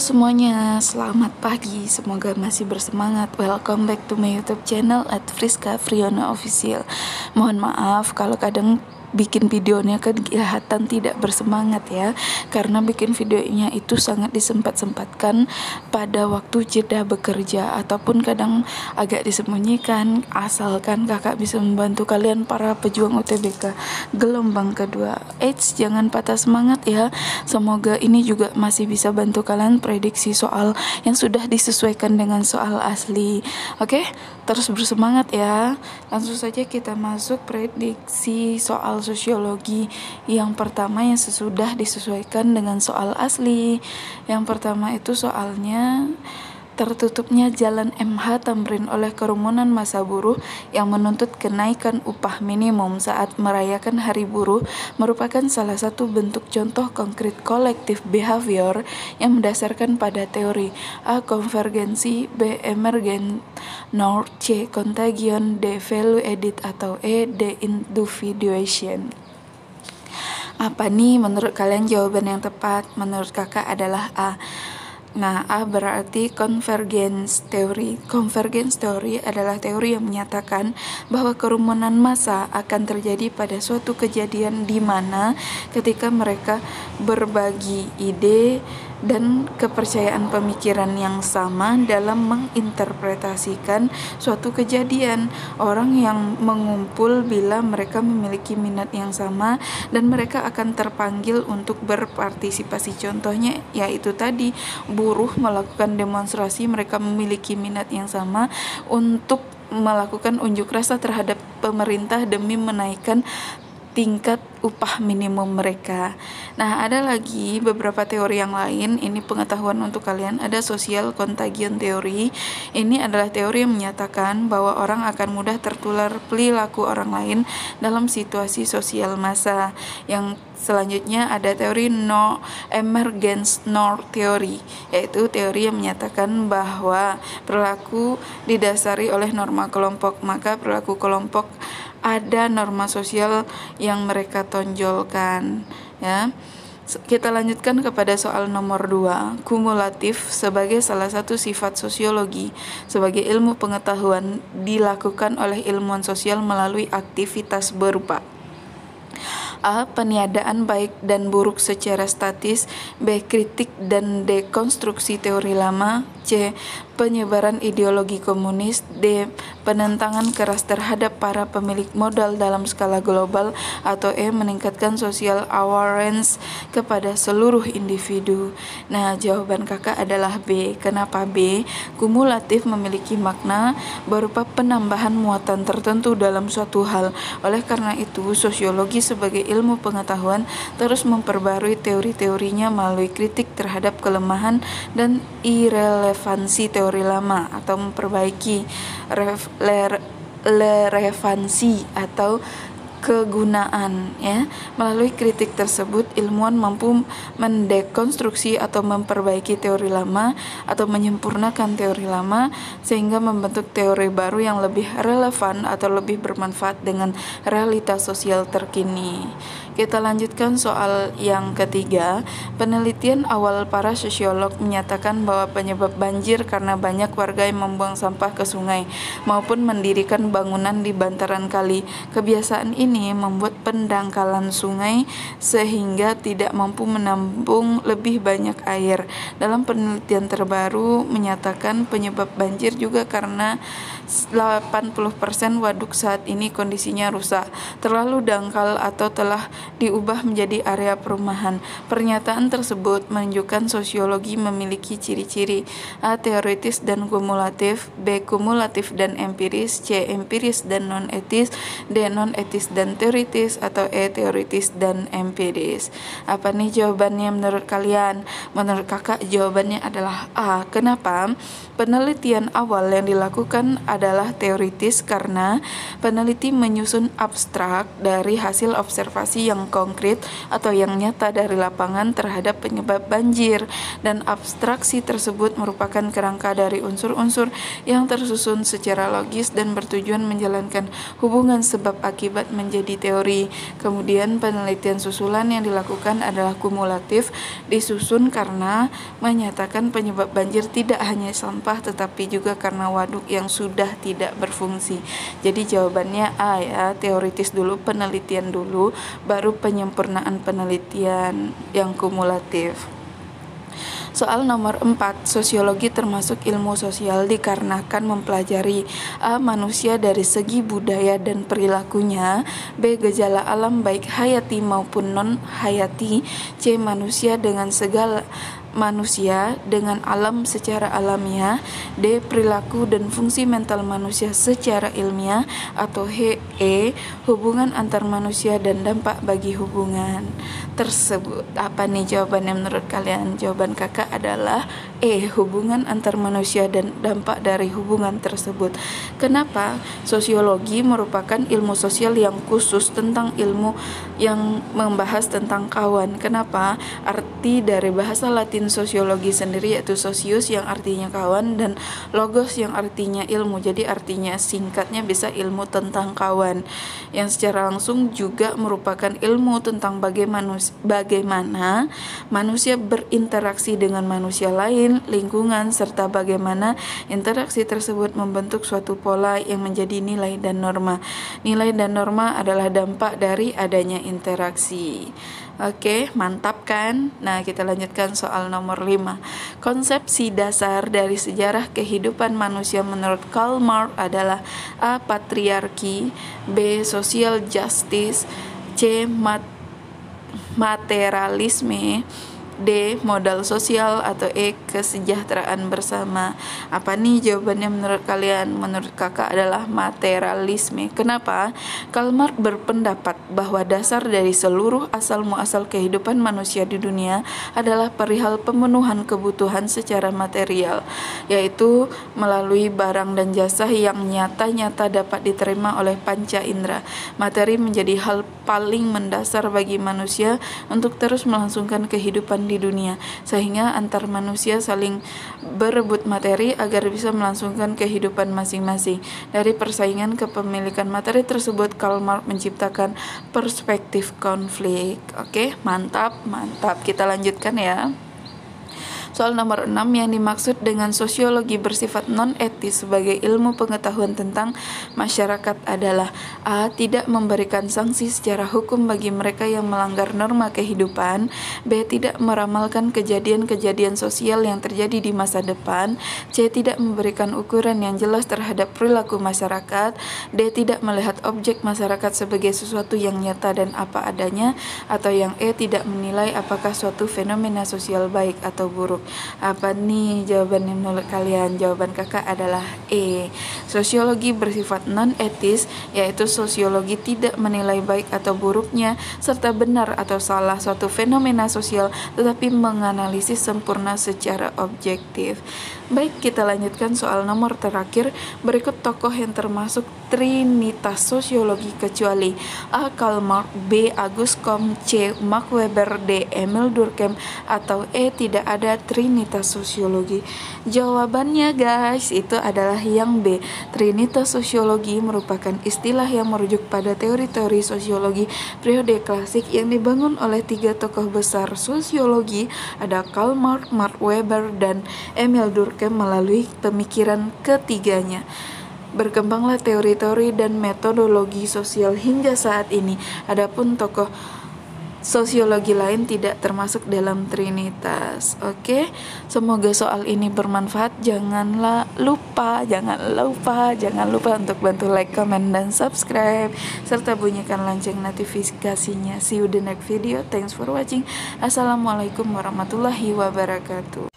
semuanya, selamat pagi. Semoga masih bersemangat. Welcome back to my YouTube channel @Friska Friona Official. Mohon maaf kalau kadang bikin videonya kelihatan tidak bersemangat ya, karena bikin videonya itu sangat disempatkan pada waktu jeda bekerja ataupun kadang agak disembunyikan, asalkan kakak bisa membantu kalian para pejuang UTBK gelombang kedua. Jangan patah semangat ya, semoga ini juga masih bisa bantu kalian prediksi soal yang sudah disesuaikan dengan soal asli. Oke, terus bersemangat ya. Langsung saja kita masuk prediksi soal sosiologi yang pertama yang sudah disesuaikan dengan soal asli. Yang pertama itu soalnya tertutupnya Jalan MH Tamrin oleh kerumunan massa buruh yang menuntut kenaikan upah minimum saat merayakan Hari Buruh merupakan salah satu bentuk contoh konkret kolektif behavior yang mendasarkan pada teori A. Konvergensi, B. Emergent North, C. Contagion, D. Value edit, atau E. De-individuation. Apa nih menurut kalian jawaban yang tepat? Menurut kakak adalah A. Nah, A berarti convergence theory. Convergence theory adalah teori yang menyatakan bahwa kerumunan massa akan terjadi pada suatu kejadian di mana ketika mereka berbagi ide dan kepercayaan pemikiran yang sama dalam menginterpretasikan suatu kejadian. Orang yang mengumpul bila mereka memiliki minat yang sama dan mereka akan terpanggil untuk berpartisipasi. Contohnya yaitu tadi, buruh melakukan demonstrasi, mereka memiliki minat yang sama untuk melakukan unjuk rasa terhadap pemerintah demi menaikkan tingkat upah minimum mereka. Nah, ada lagi beberapa teori yang lain. Ini pengetahuan untuk kalian. Ada social contagion theory. Ini adalah teori yang menyatakan bahwa orang akan mudah tertular perilaku orang lain dalam situasi sosial massa. Yang selanjutnya ada teori no emergence norm theory, yaitu teori yang menyatakan bahwa perilaku didasari oleh norma kelompok, maka perilaku kelompok ada norma sosial yang mereka tonjolkan ya. Kita lanjutkan kepada soal nomor 2. Kumulatif sebagai salah satu sifat sosiologi sebagai ilmu pengetahuan dilakukan oleh ilmuwan sosial melalui aktivitas berupa A. Peniadaan baik dan buruk secara statis, B. Kritik dan dekonstruksi teori lama, C. Penyebaran ideologi komunis, D. Penentangan keras terhadap para pemilik modal dalam skala global, atau E. Meningkatkan social awareness kepada seluruh individu. Nah, jawaban kakak adalah B. Kenapa B? Kumulatif memiliki makna berupa penambahan muatan tertentu dalam suatu hal. Oleh karena itu, sosiologi sebagai ilmu pengetahuan terus memperbarui teori-teorinya melalui kritik terhadap kelemahan dan irelevansi teori lama atau memperbaiki relevansi atau kegunaan ya. Melalui kritik tersebut, ilmuwan mampu mendekonstruksi atau memperbaiki teori lama atau menyempurnakan teori lama sehingga membentuk teori baru yang lebih relevan atau lebih bermanfaat dengan realitas sosial terkini. Kita lanjutkan soal yang ketiga. Penelitian awal para sosiolog menyatakan bahwa penyebab banjir karena banyak warga yang membuang sampah ke sungai maupun mendirikan bangunan di bantaran kali. Kebiasaan ini membuat pendangkalan sungai sehingga tidak mampu menampung lebih banyak air. Dalam penelitian terbaru menyatakan penyebab banjir juga karena 80% waduk saat ini kondisinya rusak, terlalu dangkal atau telah diubah menjadi area perumahan. Pernyataan tersebut menunjukkan sosiologi memiliki ciri-ciri A. Teoritis dan kumulatif, B. Kumulatif dan empiris, C. Empiris dan non-etis, D. Non-etis dan teoritis, atau E. Teoritis dan empiris. Apa nih jawabannya menurut kalian? Menurut kakak jawabannya adalah A. Kenapa? Penelitian awal yang dilakukan adalah teoritis karena peneliti menyusun abstrak dari hasil observasi yang yang konkret atau yang nyata dari lapangan terhadap penyebab banjir, dan abstraksi tersebut merupakan kerangka dari unsur-unsur yang tersusun secara logis dan bertujuan menjalankan hubungan sebab akibat menjadi teori. Kemudian penelitian susulan yang dilakukan adalah kumulatif, disusun karena menyatakan penyebab banjir tidak hanya sampah tetapi juga karena waduk yang sudah tidak berfungsi. Jadi jawabannya A ya, teoritis dulu, penelitian dulu, baru penyempurnaan penelitian yang kumulatif. Soal nomor 4, sosiologi termasuk ilmu sosial dikarenakan mempelajari A. manusia dari segi budaya dan perilakunya, B. gejala alam baik hayati maupun non-hayati, C. manusia dengan alam secara alamiah, D. perilaku dan fungsi mental manusia secara ilmiah, atau E. hubungan antar manusia dan dampak bagi hubungan tersebut. Apa nih jawabannya menurut kalian? Jawaban kakak adalah E. hubungan antar manusia dan dampak dari hubungan tersebut. Kenapa? Sosiologi merupakan ilmu sosial yang khusus tentang ilmu yang membahas tentang kawan. Kenapa? Arti dari bahasa Latin sosiologi sendiri yaitu socius yang artinya kawan dan logos yang artinya ilmu. Jadi artinya singkatnya bisa ilmu tentang kawan, yang secara langsung juga merupakan ilmu tentang bagaimana manusia berinteraksi dengan manusia lain, lingkungan, serta bagaimana interaksi tersebut membentuk suatu pola yang menjadi nilai dan norma. Nilai dan norma adalah dampak dari adanya interaksi. Oke, mantap kan? Nah, kita lanjutkan soal nomor 5. Konsepsi dasar dari sejarah kehidupan manusia menurut Karl Marx adalah A. patriarki, B. social justice, C. materialisme, D. modal sosial, atau E. kesejahteraan bersama. Apa nih jawabannya menurut kalian? Menurut kakak adalah materialisme. Kenapa? Karl Marx berpendapat bahwa dasar dari seluruh asal-muasal kehidupan manusia di dunia adalah perihal pemenuhan kebutuhan secara material, yaitu melalui barang dan jasa yang nyata-nyata dapat diterima oleh panca indera. Materi menjadi hal paling mendasar bagi manusia untuk terus melangsungkan kehidupan di dunia, sehingga antar manusia saling berebut materi agar bisa melangsungkan kehidupan masing-masing. Dari persaingan kepemilikan materi tersebut, Karl Marx menciptakan perspektif konflik. Oke, mantap. Kita lanjutkan ya. Soal nomor 6, yang dimaksud dengan sosiologi bersifat non-etis sebagai ilmu pengetahuan tentang masyarakat adalah A. tidak memberikan sanksi secara hukum bagi mereka yang melanggar norma kehidupan, B. tidak meramalkan kejadian-kejadian sosial yang terjadi di masa depan, C. tidak memberikan ukuran yang jelas terhadap perilaku masyarakat, D. tidak melihat objek masyarakat sebagai sesuatu yang nyata dan apa adanya, atau yang E. tidak menilai apakah suatu fenomena sosial baik atau buruk. Apa nih jawabannya menurut kalian? Jawaban kakak adalah E. Sosiologi bersifat non-etis, yaitu sosiologi tidak menilai baik atau buruknya serta benar atau salah suatu fenomena sosial, tetapi menganalisis sempurna secara objektif. Baik, kita lanjutkan soal nomor terakhir. Berikut tokoh yang termasuk trinitas sosiologi kecuali A. Karl Marx, B. Auguste Comte, C. Max Weber, D. Emil Durkheim, atau E. tidak ada trinitas sosiologi. Jawabannya guys, itu adalah yang B. Trinitas sosiologi merupakan istilah yang merujuk pada teori-teori sosiologi periode klasik yang dibangun oleh 3 tokoh besar sosiologi, ada Karl Marx, Max Weber, dan Emil Durkheim. Melalui pemikiran ketiganya berkembanglah teori-teori dan metodologi sosial hingga saat ini. Adapun tokoh sosiologi lain tidak termasuk dalam trinitas. Oke, semoga soal ini bermanfaat. Jangan lupa untuk bantu like, comment, dan subscribe serta bunyikan lonceng notifikasinya. See you the next video. Thanks for watching. Assalamualaikum warahmatullahi wabarakatuh.